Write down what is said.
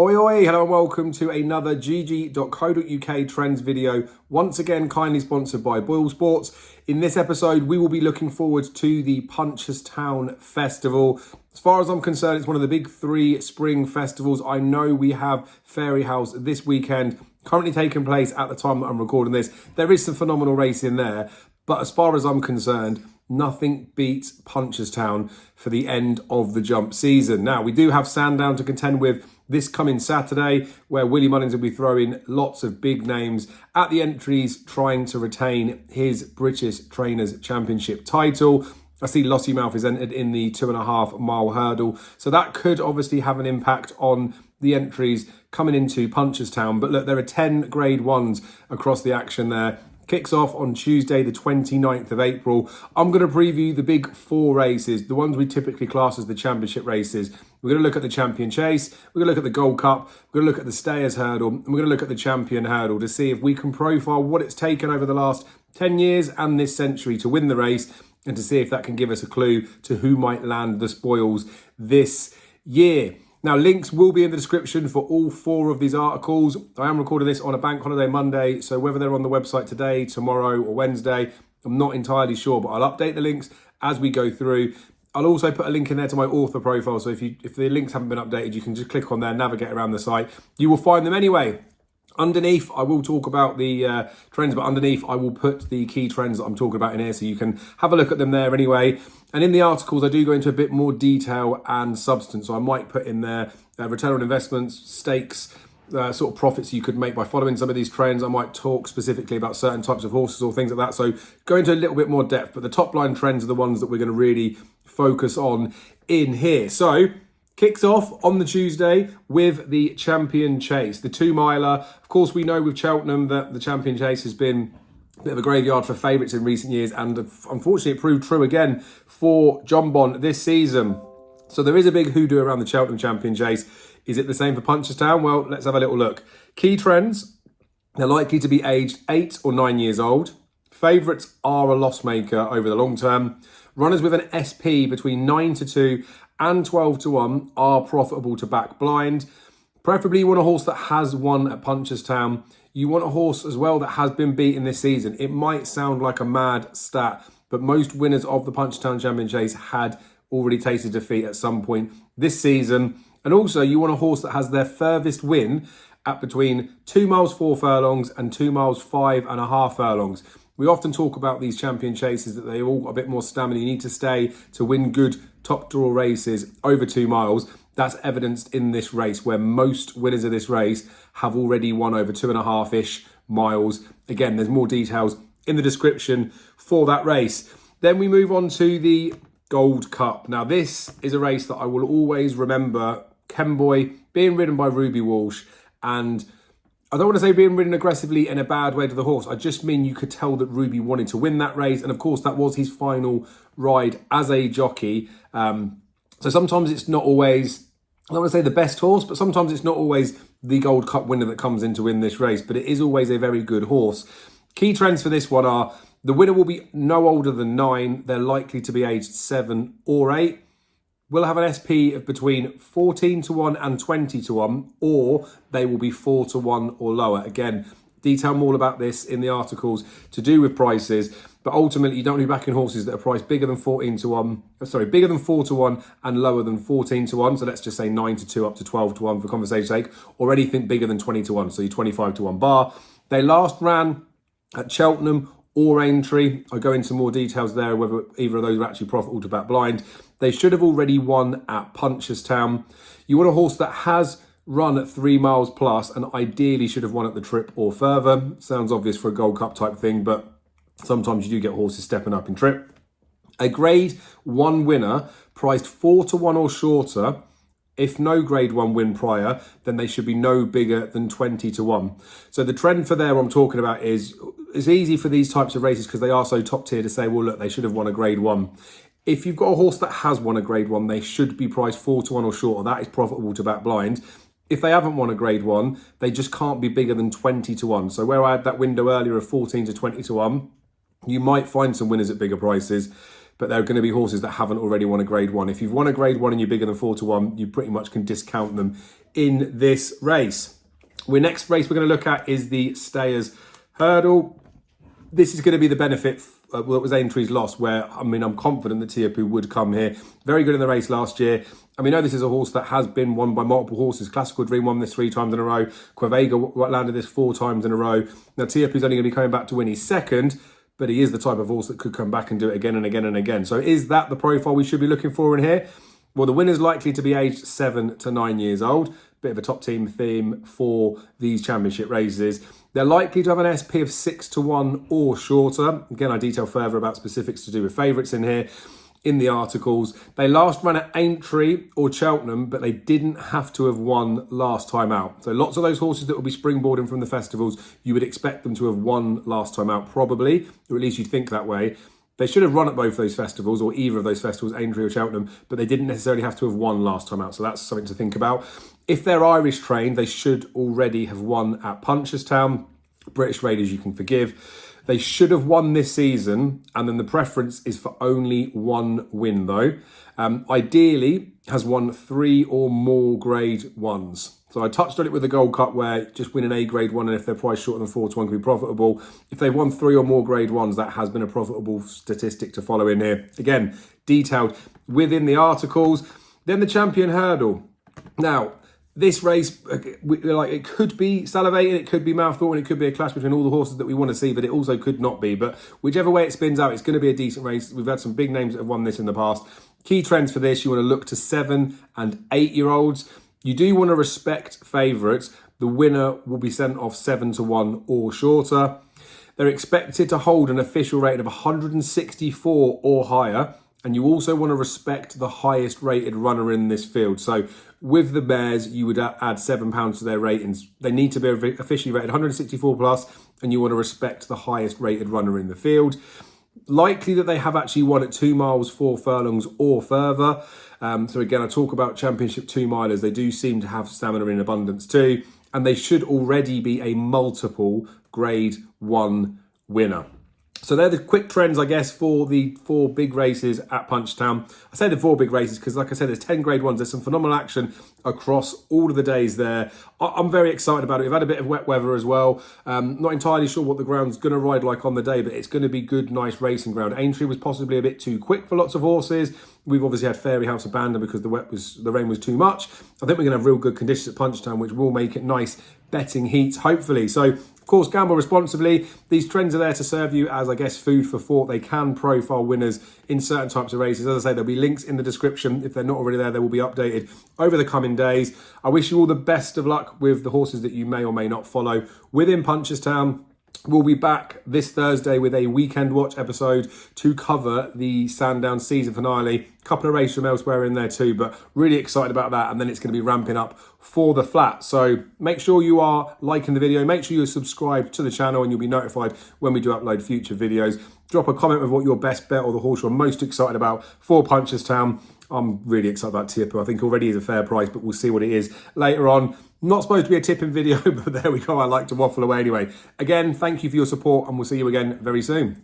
Oi oi, hello and welcome to another GG.CO.UK trends video, once again kindly sponsored by Boyle Sports. In this episode we will be looking forward to the Punchestown Festival. As far as I'm concerned, it's one of the big three spring festivals. I know we have Fairy House this weekend currently taking place at the time that I'm recording this. There is some phenomenal racing there, but as far as I'm concerned, nothing beats Punchestown for the end of the jump season. Now, we do have Sandown to contend with this coming Saturday, where Willie Mullins will be throwing lots of big names at the entries, trying to retain his British Trainers Championship title. I see Lossiemouth is entered in the 2.5 mile hurdle, so that could obviously have an impact on the entries coming into Punchestown. But look, there are 10 grade ones across the action there. Kicks off on Tuesday, the 29th of April. I'm going to preview the big four races, the ones we typically class as the championship races. We're going to look at the Champion Chase, we're going to look at the Gold Cup, we're going to look at the Stayers Hurdle, and we're going to look at the Champion Hurdle to see if we can profile what it's taken over the last 10 years and this century to win the race, and to see if that can give us a clue to who might land the spoils this year. Now, links will be in the description for all four of these articles. I am recording this on a bank holiday Monday, so whether they're on the website today, tomorrow or Wednesday, I'm not entirely sure, but I'll update the links as we go through. I'll also put a link in there to my author profile, so if the links haven't been updated, you can just click on there, navigate around the site. You will find them anyway. Underneath, I will talk about the trends, but underneath I will put the key trends that I'm talking about in here, so you can have a look at them there anyway. And in the articles, I do go into a bit more detail and substance. So I might put in there return on investments, stakes, sort of profits you could make by following some of these trends. I might talk specifically about certain types of horses or things like that. So go into a little bit more depth, but the top line trends are the ones that we're going to really focus on in here. So kicks off on the Tuesday with the Champion Chase, the 2 miler. Of course, we know with Cheltenham that the Champion Chase has been a bit of a graveyard for favourites in recent years, and unfortunately it proved true again for John Bond this season. So there is a big hoodoo around the Cheltenham Champion Chase. Is it the same for Punchestown? Well, let's have a little look. Key trends: they're likely to be aged 8 or 9 years old. Favourites are a loss maker over the long term. Runners with an SP between 9-2 and 12-1 are profitable to back blind. Preferably you want a horse that has won at Punchestown. You want a horse as well that has been beaten this season. It might sound like a mad stat, but most winners of the Punchestown Champion Chase had already tasted defeat at some point this season. And also you want a horse that has their furthest win at between 2 miles 4 furlongs and 2 miles 5.5 furlongs. We often talk about these champion chases that they all got a bit more stamina. You need to stay to win good top draw races over 2 miles. That's evidenced in this race, where most winners of this race have already won over 2.5-ish miles. Again, there's more details in the description for that race. Then we move on to the Gold Cup. Now, this is a race that I will always remember Kemboy being ridden by Ruby Walsh, and I don't want to say being ridden aggressively in a bad way to the horse. I just mean you could tell that Ruby wanted to win that race. And of course, that was his final ride as a jockey. So sometimes it's not always, I don't want to say the best horse, but sometimes it's not always the Gold Cup winner that comes in to win this race. But it is always a very good horse. Key trends for this one are the winner will be no older than 9. They're likely to be aged 7 or 8. Will have an SP of between 14-1 and 20-1, or they will be 4-1 or lower. Again, detail more about this in the articles to do with prices, but ultimately you don't want to be backing horses that are priced bigger than bigger than 4-1 and lower than 14-1. So let's just say 9-2 up to 12-1 for conversation's sake, or anything bigger than 20-1, so your 25-1 bar. They last ran at Cheltenham or Aintree. I'll go into more details there, whether either of those are actually profitable to back blind. They should have already won at Punchestown. You want a horse that has run at 3 miles plus and ideally should have won at the trip or further. Sounds obvious for a Gold Cup type thing, but sometimes you do get horses stepping up in trip. A grade 1 winner priced 4-1 or shorter. If no grade 1 win prior, then they should be no bigger than 20-1. So the trend for there I'm talking about is, it's easy for these types of races because they are so top tier to say, well, look, they should have won a grade 1. If you've got a horse that has won a grade 1, they should be priced 4-1 or shorter. That is profitable to back blind. If they haven't won a grade 1, they just can't be bigger than 20-1. So where I had that window earlier of 14 to 20-1, you might find some winners at bigger prices, but there are going to be horses that haven't already won a grade 1. If you've won a grade 1 and you're bigger than 4-1, you pretty much can discount them in this race. Next race we're going to look at is the Stayers Hurdle. This is going to be the benefit that was Aintree's loss, where, I mean, I'm confident that Tiapu would come here. Very good in the race last year. And we know this is a horse that has been won by multiple horses. Classical Dream won this 3 times in a row. Quevega landed this 4 times in a row. Now, Tiapu's only going to be coming back to win his second, but he is the type of horse that could come back and do it again and again and again. So is that the profile we should be looking for in here? Well, the winner's likely to be aged 7 to 9 years old. Bit of a top team theme for these championship races. They're likely to have an SP of 6 to 1 or shorter. Again, I detail further about specifics to do with favourites in here in the articles. They last ran at Aintree or Cheltenham, but they didn't have to have won last time out. So lots of those horses that will be springboarding from the festivals, you would expect them to have won last time out probably, or at least you'd think that way. They should have run at both those festivals, or either of those festivals, Aintree or Cheltenham, but they didn't necessarily have to have won last time out. So that's something to think about. If they're Irish trained, they should already have won at Punchestown. British Raiders, you can forgive. They should have won this season, and then the preference is for only 1 win, though. Ideally, has won 3 or more Grade 1s. So I touched on it with the Gold Cup, where just win an A Grade 1, and if they're priced shorter than 4 to 1 can be profitable. If they've won 3 or more Grade 1s, that has been a profitable statistic to follow in here. Again, detailed within the articles. Then the Champion Hurdle. Now, this race, like, it could be salivating, it could be mouthwatering, it could be a clash between all the horses that we want to see, but it also could not be. But whichever way it spins out, it's going to be a decent race. We've had some big names that have won this in the past. Key trends for this, you want to look to 7 and 8-year-olds. You do want to respect favourites. The winner will be sent off 7 to 1 or shorter. They're expected to hold an official rating of 164 or higher. And you also want to respect the highest rated runner in this field. So with the Bears, you would add £7 to their ratings. They need to be officially rated 164 plus, and you want to respect the highest rated runner in the field. Likely that they have actually won at 2 miles, 4 furlongs or further. So again, I talk about championship 2-milers. They do seem to have stamina in abundance too. And they should already be a multiple Grade 1 winner. So they're the quick trends, I guess, for the 4 big races at Punchestown. I say the 4 big races because, like I said, there's 10 Grade 1s. There's some phenomenal action across all of the days there. I'm very excited about it. We've had a bit of wet weather as well. Not entirely sure what the ground's going to ride like on the day, but it's going to be good, nice racing ground. Aintree was possibly a bit too quick for lots of horses. We've obviously had Fairy House abandoned because the rain was too much. I think we're going to have real good conditions at Punchestown, which will make it nice betting heats, hopefully. So, of course, gamble responsibly. These trends are there to serve you as, I guess, food for thought. They can profile winners in certain types of races. As I say, there'll be links in the description. If they're not already there, they will be updated over the coming days. I wish you all the best of luck with the horses that you may or may not follow within Punchestown. We'll be back this Thursday with a Weekend Watch episode to cover the Sandown season finale. A couple of races from elsewhere in there too, but really excited about that. And then it's going to be ramping up for the flat. So make sure you are liking the video. Make sure you're subscribed to the channel and you'll be notified when we do upload future videos. Drop a comment with what your best bet or the horse you're most excited about for Punchestown. I'm really excited about Tiapu. I think already is a fair price, but we'll see what it is later on. Not supposed to be a tipping video, but there we go. I like to waffle away anyway. Again, thank you for your support and we'll see you again very soon.